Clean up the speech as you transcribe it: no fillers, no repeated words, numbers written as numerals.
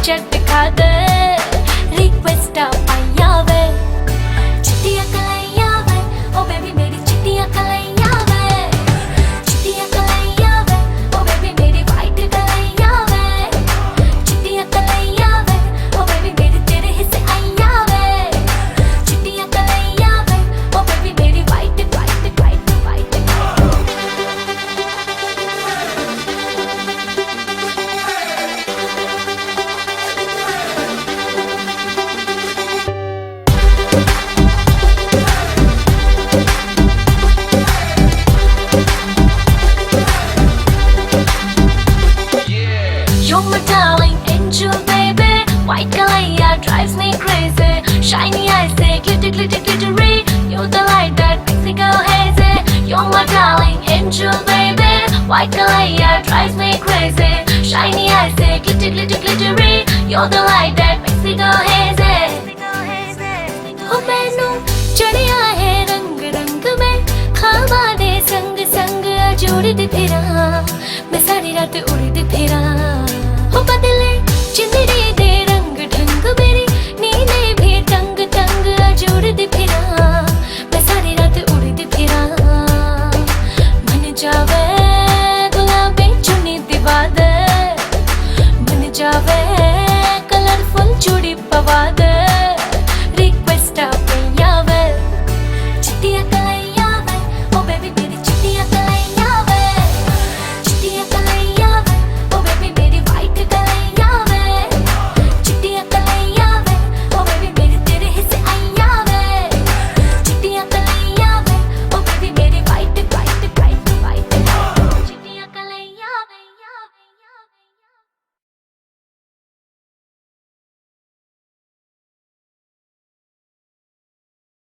झटका दे रिक्वेस्ट पाइया वे चिट्टियां कलाइया वे ओ बेबी मेरी चिट्टियां कलाइया वे चिट्टियां कलाइया वे ओ बेबी मेरी वाइट कलाइया वे चिट्टियां कलाइया वे ओ बेबी मेरी तेरे हिस्से आइया वे चिट्टियां कलाइया वे ओ बेबी मेरी white white white white You're my darling angel, baby. White color, yeah, drives me crazy. Shiny eyes, say glitter, glitter, glittery. You're the light that makes me go hazy. You're my darling angel, baby. White color, yeah, drives me crazy. Shiny eyes, say glitter, glitter, glittery. You're the light that makes me go hazy. हो मैनू चढ़िया है रंग रंग में खावा दे संग संग जोड़दी फिरा मैं सारी रात उड़दी फिरा हो बदले जिंदड़ी दे रंग ढंग मेरी नींदे भी तंग तंग जोड़दी फिरा मैं सारी रात उड़दी फिरा मन जावे गुलाबी चुन्नी दिवा दे मन जावे कलरफुल चूड़ी पवा दे